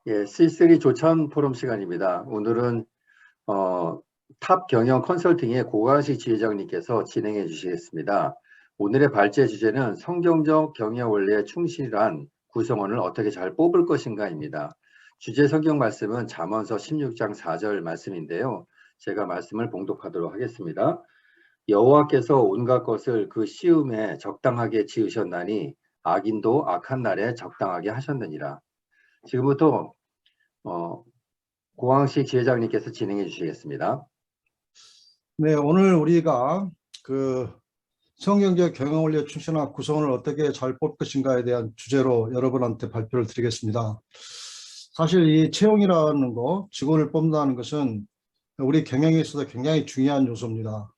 예, C3 조찬 포럼 시간입니다. 오늘은 탑 경영 컨설팅의 고광식 지회장님께서 진행해 주시겠습니다. 오늘의 발제 주제는 성경적 경영 원리에 충실한 구성원을 어떻게 잘 뽑을 것인가입니다. 주제 성경 말씀은 잠언서 16장 4절 말씀인데요. 제가 말씀을 봉독하도록 하겠습니다. 여호와께서 온갖 것을 그 시음에 적당하게 지으셨나니 악인도 악한 날에 적당하게 하셨느니라. 지금부터 고항식 지회장님께서 진행해 주시겠습니다. 네, 오늘 우리가 그 성경적 경영 원리에 충실한 구성원을 어떻게 잘 뽑을 것인가에 대한 주제로 여러분한테 발표를 드리겠습니다. 사실 이 채용이라는 거, 직원을 뽑는다는 것은 우리 경영에 있어서 굉장히 중요한 요소입니다.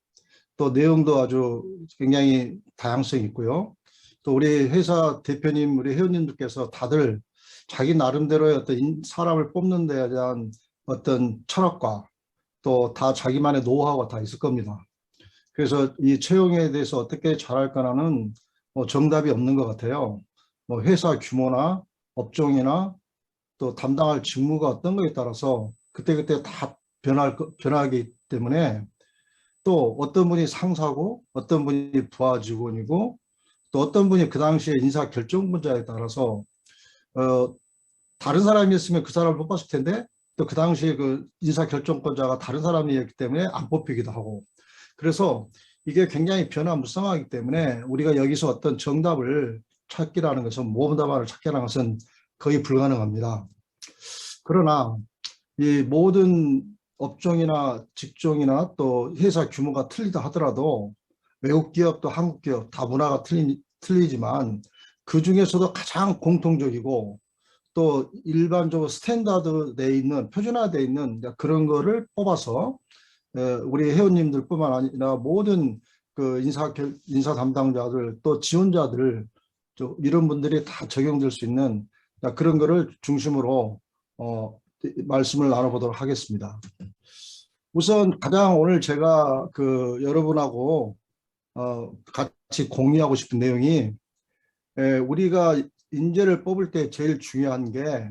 또 내용도 아주 굉장히 다양성이 있고요. 또 우리 회사 대표님, 우리 회원님들께서 다들 자기 나름대로의 어떤 사람을 뽑는 데에 대한 어떤 철학과 또 다 자기만의 노하우가 다 있을 겁니다. 그래서 이 채용에 대해서 어떻게 잘할까는 정답이 없는 것 같아요. 회사 규모나 업종이나 또 담당할 직무가 어떤 거에 따라서 그때그때 다 변하기 때문에 또 어떤 분이 상사고 어떤 분이 부하 직원이고 또 어떤 분이 그 당시에 인사 결정권자에 따라서 다른 사람이었으면 그 사람을 뽑았을 텐데 또 그 당시에 그 인사 결정권자가 다른 사람이었기 때문에 안 뽑히기도 하고, 그래서 이게 굉장히 변화무쌍하기 때문에 우리가 여기서 어떤 정답을 찾기라는 것은, 모범 답안을 찾기라는 것은 거의 불가능합니다. 그러나 이 모든 업종이나 직종이나 또 회사 규모가 틀리다 하더라도 외국 기업도 한국 기업 다 문화가 틀리지만 그 중에서도 가장 공통적이고 또 일반적으로 스탠다드 돼 있는, 표준화되어 있는 그런 거를 뽑아서 우리 회원님들뿐만 아니라 모든 그 인사 담당자들 또 지원자들 이런 분들이 다 적용될 수 있는 그런 거를 중심으로 말씀을 나눠보도록 하겠습니다. 우선 가장 오늘 제가 그 여러분하고 같이 공유하고 싶은 내용이, 우리가 인재를 뽑을 때 제일 중요한 게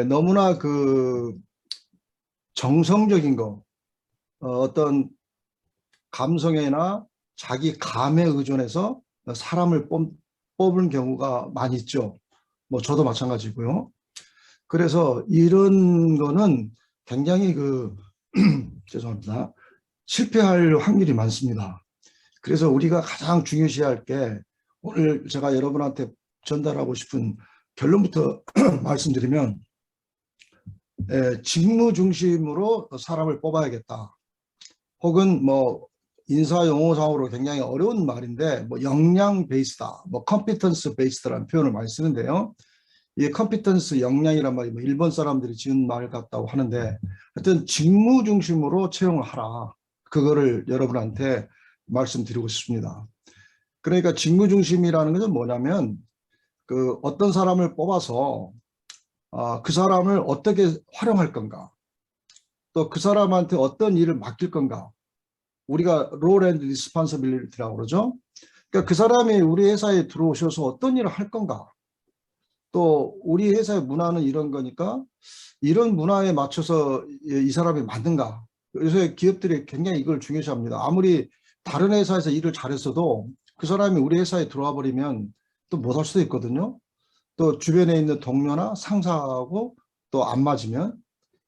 너무나 그 정성적인 거, 어떤 감성이나 자기 감에 의존해서 사람을 뽑은 경우가 많이 있죠. 저도 마찬가지고요. 그래서 이런 거는 굉장히 죄송합니다. 실패할 확률이 많습니다. 그래서 우리가 가장 중요시할 게, 오늘 제가 여러분한테 전달하고 싶은 결론부터 말씀드리면, 직무 중심으로 사람을 뽑아야겠다. 혹은 인사 용어상으로 굉장히 어려운 말인데 역량 베이스다, 컴피턴스 베이스드라는 표현을 많이 쓰는데요. 이 컴피턴스, 역량이란 말이 일본 사람들이 지은 말 같다고 하는데, 하여튼 직무 중심으로 채용을 하라. 그거를 여러분한테 말씀드리고 싶습니다. 그러니까 직무 중심이라는 것은 뭐냐면, 어떤 사람을 뽑아서 그 사람을 어떻게 활용할 건가, 또 그 사람한테 어떤 일을 맡길 건가, 우리가 롤 앤드 리스폰서빌리티라고 그러죠. 그러니까 그 사람이 우리 회사에 들어오셔서 어떤 일을 할 건가, 또 우리 회사의 문화는 이런 거니까 이런 문화에 맞춰서 이 사람이 맞는가. 요새 기업들이 굉장히 이걸 중요시합니다. 아무리 다른 회사에서 일을 잘했어도 그 사람이 우리 회사에 들어와 버리면 또 못할 수도 있거든요. 또 주변에 있는 동료나 상사하고 또 안 맞으면.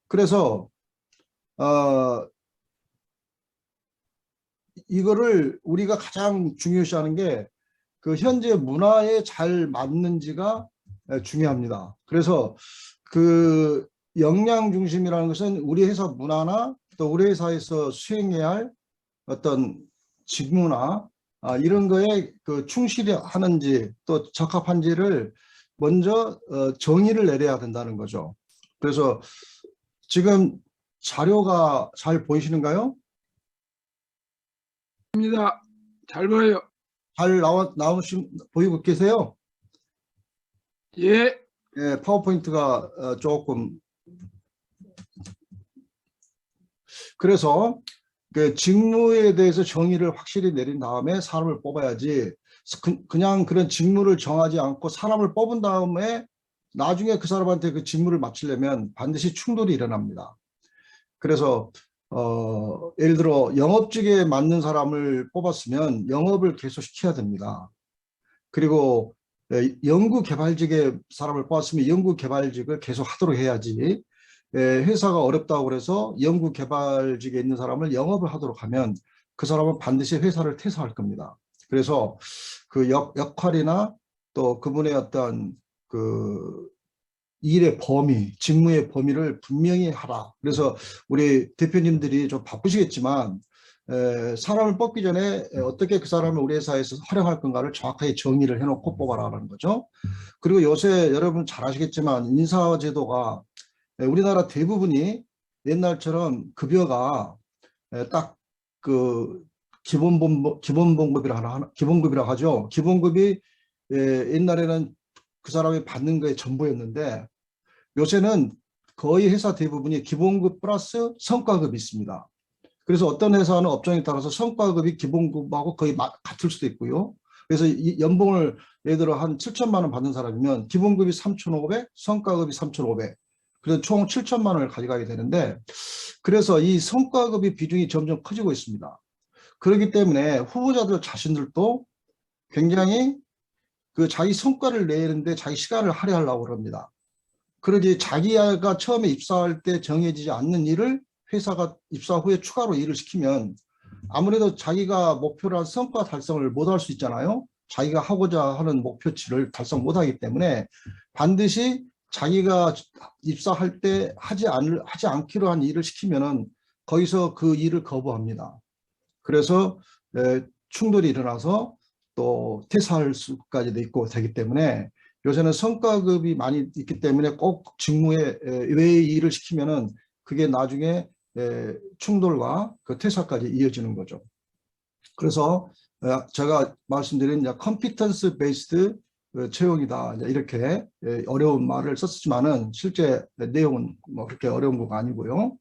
그래서 이거를 우리가 가장 중요시하는 게 그 현재 문화에 잘 맞는지가 중요합니다. 그래서 그 역량 중심이라는 것은 우리 회사 문화나 또 우리 회사에서 수행해야 할 어떤 직무나 이런 거에 충실히 하는지 또 적합한지를 먼저 정의를 내려야 된다는 거죠. 그래서 지금 자료가 잘 보이시는가요? 입니다. 잘 보여요. 잘 보이고 계세요? 예. 예, 파워포인트가 조금. 그래서 그 직무에 대해서 정의를 확실히 내린 다음에 사람을 뽑아야지, 그냥 그런 직무를 정하지 않고 사람을 뽑은 다음에 나중에 그 사람한테 그 직무를 맡기려면 반드시 충돌이 일어납니다. 그래서 예를 들어 영업직에 맞는 사람을 뽑았으면 영업을 계속 시켜야 됩니다. 그리고 연구개발직에 사람을 뽑았으면 연구개발직을 계속 하도록 해야지, 회사가 어렵다고 그래서 연구개발직에 있는 사람을 영업을 하도록 하면 그 사람은 반드시 회사를 퇴사할 겁니다. 그래서 그 역할이나 또 그분의 어떤 그 일의 범위, 직무의 범위를 분명히 하라. 그래서 우리 대표님들이 좀 바쁘시겠지만 사람을 뽑기 전에 어떻게 그 사람을 우리 회사에서 활용할 건가를 정확하게 정의를 해놓고 뽑아라라는 거죠. 그리고 요새 여러분 잘 아시겠지만 인사제도가 우리나라 대부분이 옛날처럼 급여가 딱 그 기본급이라 하죠. 기본급이 옛날에는 그 사람이 받는 거에 전부였는데 요새는 거의 회사 대부분이 기본급 플러스 성과급이 있습니다. 그래서 어떤 회사는 업종에 따라서 성과급이 기본급하고 거의 같을 수도 있고요. 그래서 이 연봉을 예를 들어 한 7천만 원 받는 사람이면 기본급이 3,500, 성과급이 3,500. 그래서 총 7천만 원을 가져가게 되는데, 그래서 이 성과급의 비중이 점점 커지고 있습니다. 그렇기 때문에 후보자들 자신들도 굉장히 그 자기 성과를 내는데 자기 시간을 할애하려고 그럽니다. 그러지 자기가 처음에 입사할 때 정해지지 않는 일을 회사가 입사 후에 추가로 일을 시키면 아무래도 자기가 목표로 한 성과 달성을 못할 수 있잖아요. 자기가 하고자 하는 목표치를 달성 못하기 때문에 반드시 자기가 입사할 때 하지 않기로 한 일을 시키면은 거기서 그 일을 거부합니다. 그래서 충돌이 일어나서 또 퇴사할 수까지도 있고 되기 때문에 요새는 성과급이 많이 있기 때문에 꼭 직무에 외의 일을 시키면은 그게 나중에 충돌과 그 퇴사까지 이어지는 거죠. 그래서 제가 말씀드린 컴피턴스 베이스드 채용이다 이렇게 어려운 말을 썼지만은 실제 내용은 뭐 그렇게 어려운 거가 아니고요.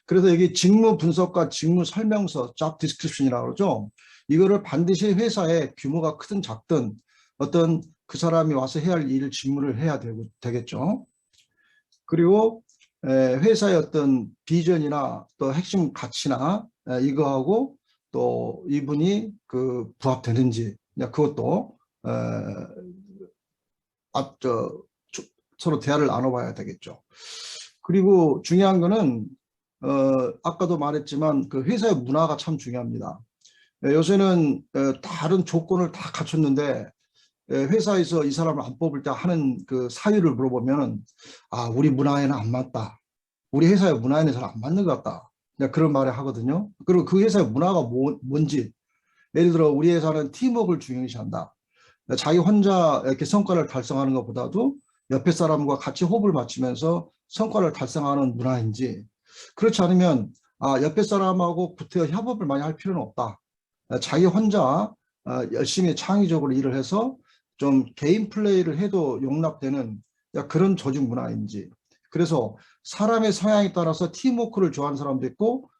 그래서 여기 직무 분석과 직무 설명서 job description이라고 그러죠. 이거를 반드시 회사의 규모가 크든 작든 어떤 그 사람이 와서 해야 할 일 직무를 해야 되겠죠. 그리고 회사의 어떤 비전이나 또 핵심 가치나 이거하고 또 이분이 그 부합되는지 그것도 서로 대화를 나눠봐야 되겠죠. 그리고 중요한 거는 아까도 말했지만 그 회사의 문화가 참 중요합니다. 요새는 다른 조건을 다 갖췄는데 회사에서 이 사람을 안 뽑을 때 하는 그 사유를 물어보면 우리 문화에는 안 맞다. 우리 회사의 문화에는 잘 안 맞는 것 같다. 그런 말을 하거든요. 그리고 그 회사의 문화가 뭔지, 예를 들어 우리 회사는 팀워크를 중요시한다. 자기 혼자 이렇게 성과를 달성하는 것보다도 옆에 사람과 같이 호흡을 맞추면서 성과를 달성하는 문화인지, 그렇지 않으면 옆에 사람하고 붙어 협업을 많이 할 필요는 없다. 자기 혼자 열심히 창의적으로 일을 해서 좀 개인 플레이를 해도 용납되는 그런 조직 문화인지. 그래서 사람의 성향에 따라서 팀워크를 좋아하는 사람도 있고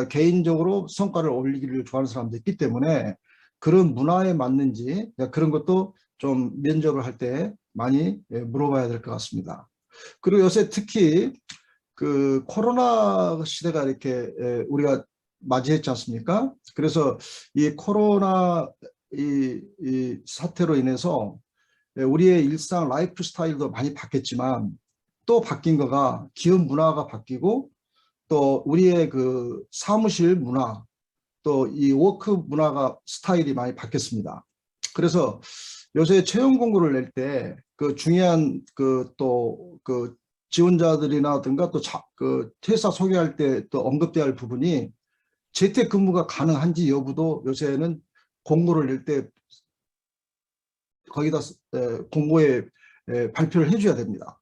개인적으로 성과를 올리기를 좋아하는 사람도 있기 때문에 그런 문화에 맞는지 그런 것도 좀 면접을 할 때 많이 물어봐야 될 것 같습니다. 그리고 요새 특히 그 코로나 시대가 이렇게 우리가 맞이했지 않습니까? 그래서 이 코로나 이 사태로 인해서 우리의 일상 라이프 스타일도 많이 바뀌었지만 또 바뀐 거가 기업 문화가 바뀌고 또 우리의 그 사무실 문화 또 이 워크 문화가 스타일이 많이 바뀌었습니다. 그래서 요새 채용 공고를 낼 때 그 중요한 그 또 그 지원자들이나든가 또 그 퇴사 소개할 때 또 언급돼야 할 부분이 재택근무가 가능한지 여부도 요새는 공고를 낼 때 거기다 공고에 발표를 해줘야 됩니다.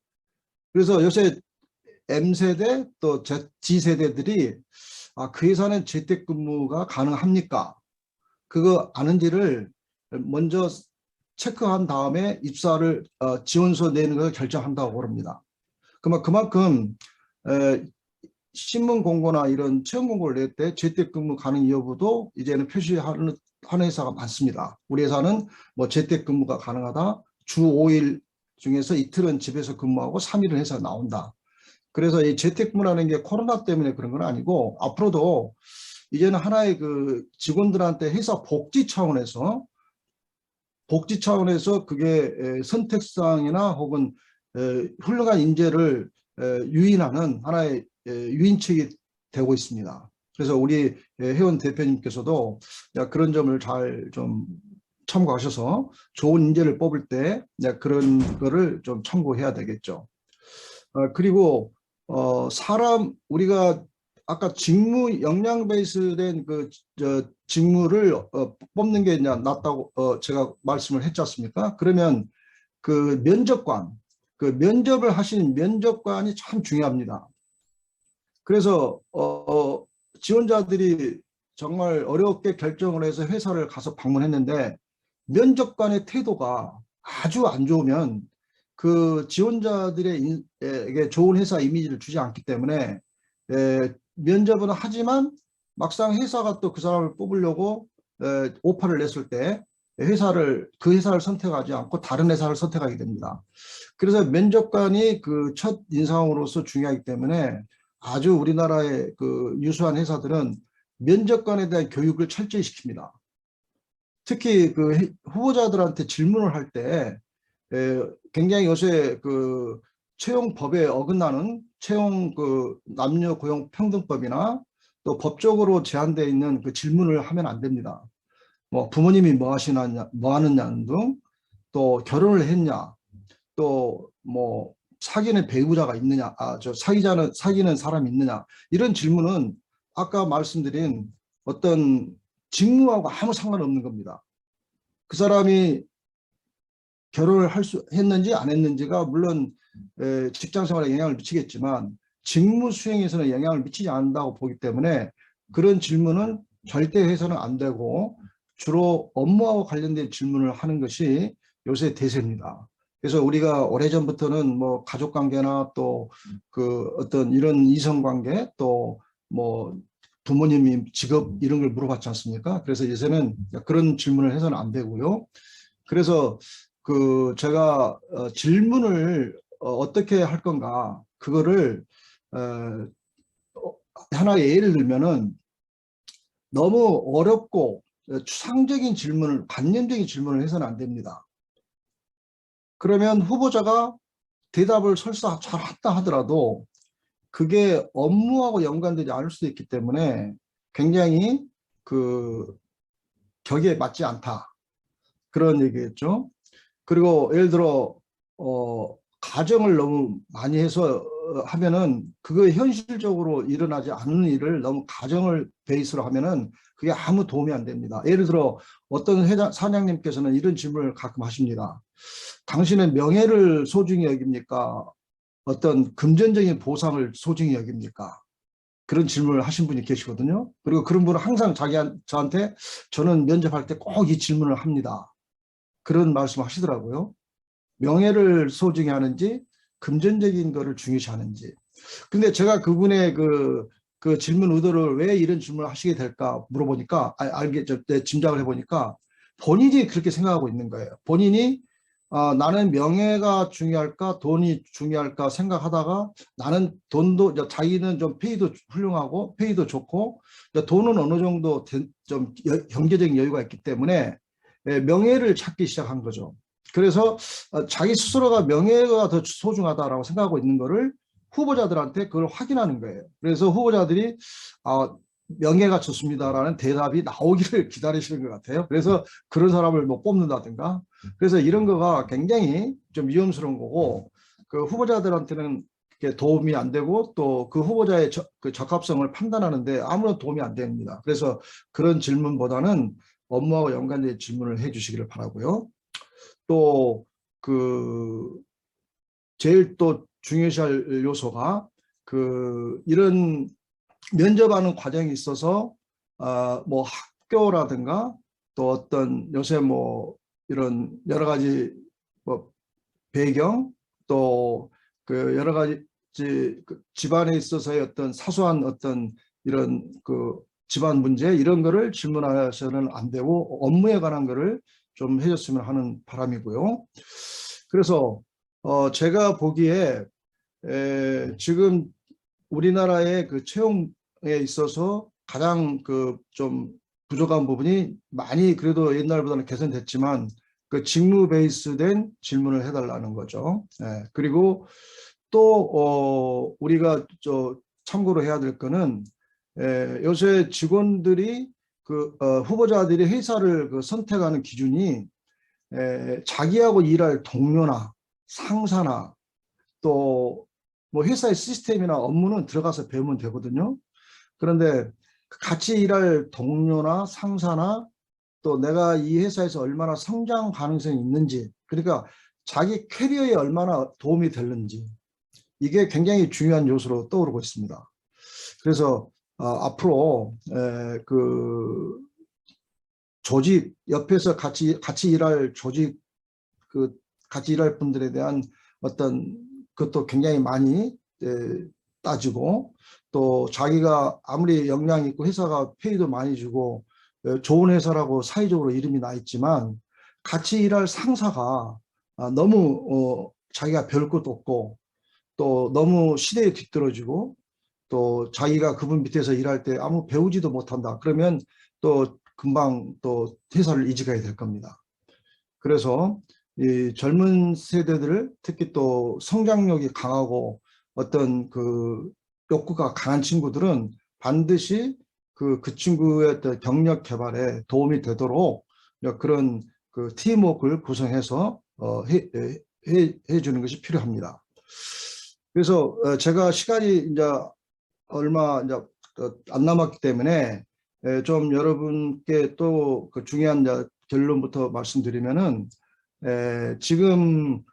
그래서 요새 M세대 또 G세대들이 그 회사는 재택근무가 가능합니까? 그거 아는지를 먼저 체크한 다음에 입사를 지원서 내는 것을 결정한다고 합니다. 그만큼 신문 공고나 이런 채용 공고를 낼 때 재택근무 가능 여부도 이제는 표시하는 회사가 많습니다. 우리 회사는 뭐 재택근무가 가능하다, 주 5일 중에서 이틀은 집에서 근무하고 3일은 회사 나온다. 그래서 이 재택근무라는 게 코로나 때문에 그런 건 아니고 앞으로도 이제는 하나의 그 직원들한테 회사 복지 차원에서 그게 선택상이나 혹은 훌륭한 인재를 유인하는 하나의 유인책이 되고 있습니다. 그래서 우리 회원 대표님께서도 그런 점을 잘 좀 참고하셔서 좋은 인재를 뽑을 때 그런 거를 좀 참고해야 되겠죠. 그리고 우리가 아까 직무 역량 베이스된 직무를 뽑는 게 이제 낫다고 제가 말씀을 했지 않습니까? 그러면 그 면접을 하신 면접관이 참 중요합니다. 그래서 지원자들이 정말 어렵게 결정을 해서 회사를 가서 방문했는데 면접관의 태도가 아주 안 좋으면 그 지원자들에게 좋은 회사 이미지를 주지 않기 때문에 면접은 하지만 막상 회사가 또 그 사람을 뽑으려고 오퍼를 냈을 때 그 회사를 선택하지 않고 다른 회사를 선택하게 됩니다. 그래서 면접관이 그 첫 인상으로서 중요하기 때문에 아주 우리나라의 그 유수한 회사들은 면접관에 대한 교육을 철저히 시킵니다. 특히 그 후보자들한테 질문을 할 때 굉장히 요새 그 채용법에 어긋나는 채용 그 남녀 고용 평등법이나 또 법적으로 제한되어 있는 그 질문을 하면 안 됩니다. 뭐 부모님이 뭐 하느냐 등, 또 결혼을 했냐, 또 뭐 사귀는 배우자가 있느냐, 사귀는 사람이 있느냐, 이런 질문은 아까 말씀드린 어떤 직무하고 아무 상관없는 겁니다. 그 사람이 결혼을 했는지 안 했는지가 물론 직장 생활에 영향을 미치겠지만 직무 수행에서는 영향을 미치지 않는다고 보기 때문에 그런 질문은 절대 해서는 안 되고 주로 업무하고 관련된 질문을 하는 것이 요새 대세입니다. 그래서 우리가 오래전부터는 뭐 가족관계나 또 그 어떤 이런 이성관계 또 뭐 부모님이 직업 이런 걸 물어봤지 않습니까? 그래서 요새는 그런 질문을 해서는 안 되고요. 그래서 그 제가 질문을 어떻게 할 건가 그거를 하나의 예를 들면은 너무 어렵고 추상적인 질문을 관념적인 질문을 해서는 안 됩니다. 그러면 후보자가 대답을 설사 잘 한다 하더라도 그게 업무하고 연관되지 않을 수도 있기 때문에 굉장히 그 격에 맞지 않다 그런 얘기겠죠. 그리고 예를 들어 가정을 너무 많이 해서 하면은 그거 현실적으로 일어나지 않는 일을 너무 가정을 베이스로 하면은 그게 아무 도움이 안 됩니다. 예를 들어 어떤 사장님께서는 이런 질문을 가끔 하십니다. 당신은 명예를 소중히 여깁니까? 어떤 금전적인 보상을 소중히 여깁니까? 그런 질문을 하신 분이 계시거든요. 그리고 그런 분은 항상 저한테 저는 면접할 때 꼭 이 질문을 합니다. 그런 말씀 하시더라고요. 명예를 소중히 하는지 금전적인 거를 중요시 하는지. 근데 제가 그분의 그 질문 의도를 왜 이런 질문을 하시게 될까 물어보니까 짐작을 해보니까 본인이 그렇게 생각하고 있는 거예요. 본인이 나는 명예가 중요할까 돈이 중요할까 생각하다가 나는 자기는 좀 페이도 훌륭하고 페이도 좋고 돈은 어느 정도 좀 경제적인 여유가 있기 때문에 명예를 찾기 시작한 거죠. 그래서 자기 스스로가 명예가 더 소중하다라고 생각하고 있는 거를 후보자들한테 그걸 확인하는 거예요. 그래서 후보자들이 명예가 좋습니다라는 대답이 나오기를 기다리시는 것 같아요. 그래서 그런 사람을 뭐 뽑는다든가. 그래서 이런 거가 굉장히 좀 위험스러운 거고 그 후보자들한테는 도움이 안 되고 또 그 후보자의 그 적합성을 판단하는데 아무런 도움이 안 됩니다. 그래서 그런 질문보다는 업무하고 연관된 질문을 해주시기를 바라고요. 또 제일 또 중요시할 요소가 이런 면접하는 과정이 있어서 뭐 학교라든가 또 어떤 요새 뭐 이런 여러 가지 뭐 배경 또 그 여러 가지 집안에 있어서의 어떤 사소한 어떤 이런 집안 문제 이런 거를 질문하셔서는 안 되고 업무에 관한 거를 좀 해줬으면 하는 바람이고요. 그래서 제가 보기에 지금 우리나라의 그 채용에 있어서 가장 그 좀 부족한 부분이 많이 그래도 옛날보다는 개선됐지만 그 직무 베이스된 질문을 해달라는 거죠. 그리고 또 우리가 참고로 해야 될 거는 요새 직원들이 그 후보자들이 회사를 그 선택하는 기준이 자기하고 일할 동료나 상사나 또 뭐 회사의 시스템이나 업무는 들어가서 배우면 되거든요. 그런데 같이 일할 동료나 상사나 또 내가 이 회사에서 얼마나 성장 가능성이 있는지, 그러니까 자기 캐리어에 얼마나 도움이 되는지, 이게 굉장히 중요한 요소로 떠오르고 있습니다. 그래서 앞으로 그 조직 옆에서 같이 일할 조직, 그 같이 일할 분들에 대한 어떤 것도 굉장히 많이 따지고, 또 자기가 아무리 역량 있고 회사가 페이도 많이 주고 좋은 회사라고 사회적으로 이름이 나 있지만 같이 일할 상사가 너무 자기가 배울 것도 없고 또 너무 시대에 뒤떨어지고 또 자기가 그분 밑에서 일할 때 아무 배우지도 못한다. 그러면 또 금방 또 회사를 이직해야 될 겁니다. 그래서 이 젊은 세대들, 특히 또 성장력이 강하고 어떤 그 욕구가 강한 친구들은 반드시 그 친구의 어떤 경력 개발에 도움이 되도록 그런 그 팀워크를 구성해서 해주는 것이 필요합니다. 그래서 제가 시간이 이제 얼마 이제 안 남았기 때문에 좀 여러분께 또 그 중요한 결론부터 말씀드리면은 지금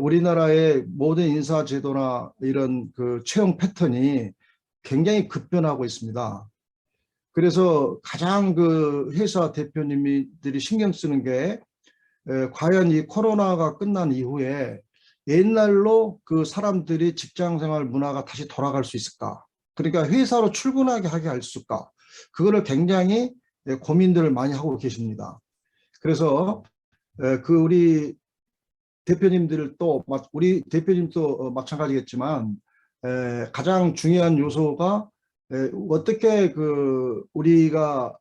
우리나라의 모든 인사 제도나 이런 그 채용 패턴이 굉장히 급변하고 있습니다. 그래서 가장 그 회사 대표님들이 신경 쓰는 게 과연 이 코로나가 끝난 이후에 옛날로 그 사람들이 직장 생활 문화가 다시 돌아갈 수 있을까? 그러니까 회사로 출근하게 하게 할 수 있을까? 그거를 굉장히 고민들을 많이 하고 계십니다. 그래서 그 우리 대표님들도 우리 대표님도 마찬가지겠지만 가장 중요한 요소가 어떻게 그 우리가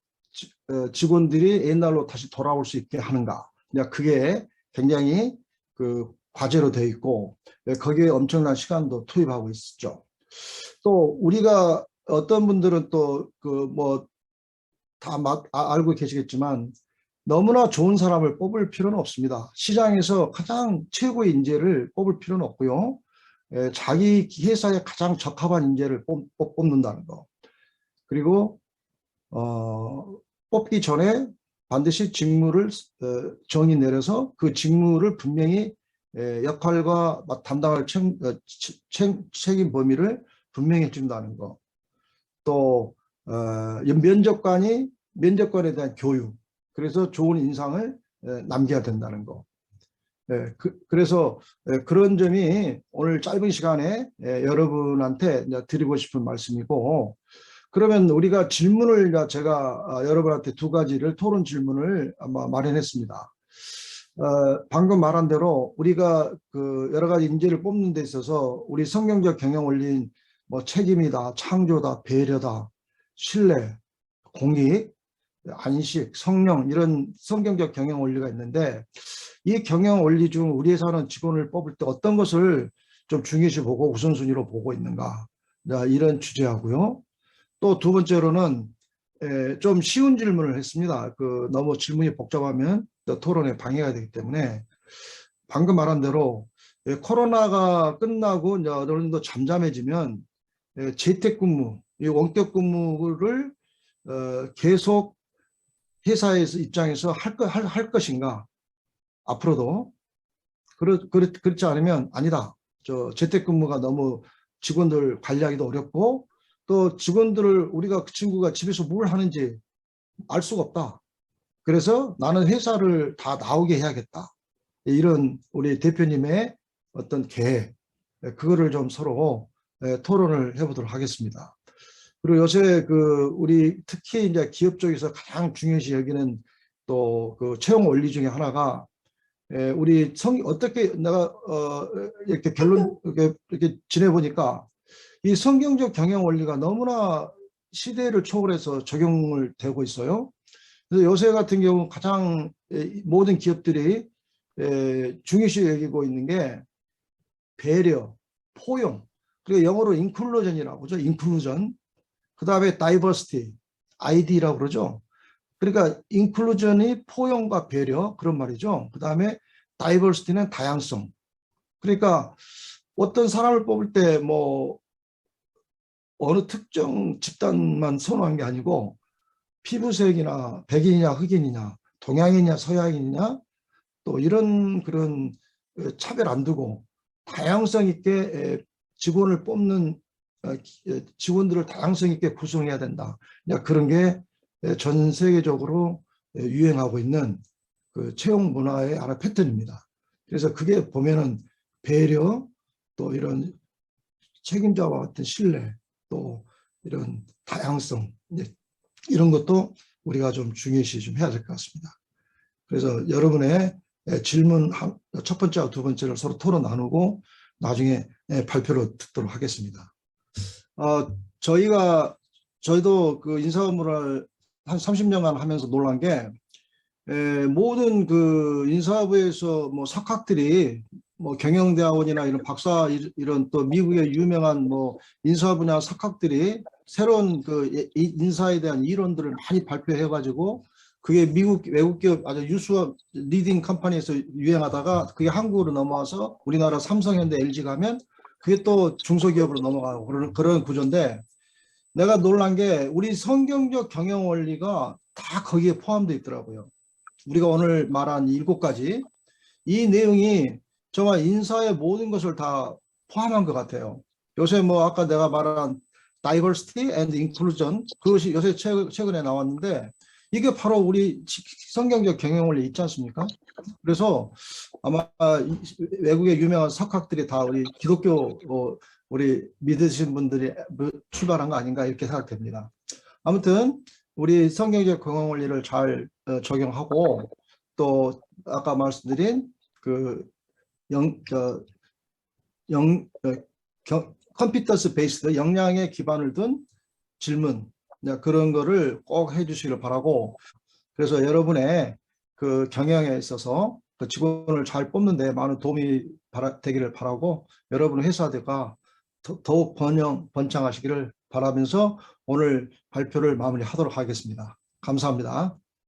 직원들이 옛날로 다시 돌아올 수 있게 하는가. 그게 굉장히 그 과제로 되어 있고 거기에 엄청난 시간도 투입하고 있었죠. 또 우리가 어떤 분들은 또 그 뭐 다 알고 계시겠지만 너무나 좋은 사람을 뽑을 필요는 없습니다. 시장에서 가장 최고의 인재를 뽑을 필요는 없고요. 자기 회사에 가장 적합한 인재를 뽑는다는 거. 그리고 뽑기 전에 반드시 직무를 정의 내려서 그 직무를 분명히 역할과 담당할 책임 범위를 분명히 해준다는 거. 또 면접관에 대한 교육, 그래서 좋은 인상을 남겨야 된다는 거. 그래서 그런 점이 오늘 짧은 시간에 여러분한테 드리고 싶은 말씀이고, 그러면 우리가 질문을 제가 여러분한테 두 가지를 토론 질문을 아마 마련했습니다. 방금 말한 대로 우리가 그 여러 가지 인재를 뽑는 데 있어서 우리 성경적 경영 원리인 뭐 책임이다, 창조다, 배려다, 신뢰, 공익, 안식, 성령, 이런 성경적 경영 원리가 있는데, 이 경영 원리 중 우리 회사는 직원을 뽑을 때 어떤 것을 좀 중요시 보고 우선순위로 보고 있는가, 이런 주제하고요. 또 두 번째로는 좀 쉬운 질문을 했습니다. 너무 질문이 복잡하면 토론에 방해가 되기 때문에 방금 말한 대로 코로나가 끝나고 이제 어느 정도 잠잠해지면 재택근무, 이 원격 근무를 계속 회사에서 입장에서 할 것인가, 앞으로도 그렇지 않으면 아니다, 재택근무가 너무 직원들 관리하기도 어렵고 또 직원들을 우리가 그 친구가 집에서 뭘 하는지 알 수가 없다. 그래서 나는 회사를 다 나오게 해야겠다. 이런 우리 대표님의 어떤 계획, 그거를 좀 서로 토론을 해보도록 하겠습니다. 그리고 요새 우리 특히 이제 기업 쪽에서 가장 중요시 여기는 또 그 채용 원리 중에 하나가 우리 어떻게 내가 이렇게 결론 이렇게 지내보니까 이 성경적 경영 원리가 너무나 시대를 초월해서 적용을 되고 있어요. 그래서 요새 같은 경우 가장 모든 기업들이 중요시 여기고 있는 게 배려, 포용, 그리고 영어로 인클루전이라고 하죠. 인클루전. 그 다음에 다이버시티, ID라고 그러죠. 그러니까 인클루전이 포용과 배려 그런 말이죠. 그 다음에 다이버시티는 다양성. 그러니까 어떤 사람을 뽑을 때 뭐 어느 특정 집단만 선호한 게 아니고 피부색이나 백인이냐 흑인이냐 동양인이냐 서양인이냐 또 이런 그런 차별 안 두고 다양성 있게 직원을 뽑는 직원들을 다양성 있게 구성해야 된다. 그런 게 전 세계적으로 유행하고 있는 그 채용 문화의 하나 패턴입니다. 그래서 그게 보면은 배려 또 이런 책임자와 같은 신뢰 또 이런 다양성 이런 것도 우리가 좀 중요시 좀 해야 될 것 같습니다. 그래서 여러분의 질문 첫 번째와 두 번째를 서로 토론 나누고 나중에 발표로 듣도록 하겠습니다. 저희도 그 인사 업무를 한 30년간 하면서 놀란 게 모든 그 인사부에서 뭐 석학들이 뭐 경영대학원이나 이런 박사 이런 또 미국의 유명한 뭐 인사 분야 석학들이 새로운 그 인사에 대한 이론들을 많이 발표해가지고 그게 미국 외국 기업 아주 유수한 리딩 컴퍼니에서 유행하다가 그게 한국으로 넘어와서 우리나라 삼성, 현대, LG 가면 그게 또 중소기업으로 넘어가고 그런 구조인데 내가 놀란 게 우리 성경적 경영 원리가 다 거기에 포함되어 있더라고요. 우리가 오늘 말한 7가지 이 내용이 정말 인사의 모든 것을 다 포함한 것 같아요. 요새 뭐 아까 내가 말한 Diversity and Inclusion 그것이 요새 최근에 나왔는데 이게 바로 우리 성경적 경영 원리 있지 않습니까? 그래서 아마 외국의 유명한 석학들이 다 우리 기독교 우리 믿으신 분들이 출발한 거 아닌가 이렇게 생각됩니다. 아무튼 우리 성경적 경영 원리를 잘 적용하고 또 아까 말씀드린 그 컴피턴스 베이스드 역량에 기반을 둔 질문 그런 거를 꼭 해주시길 바라고 그래서 여러분의 그 경영에 있어서 그 직원을 잘 뽑는 데 많은 도움이 되기를 바라고 여러분 회사가 더욱 번창하시기를 바라면서 오늘 발표를 마무리하도록 하겠습니다. 감사합니다.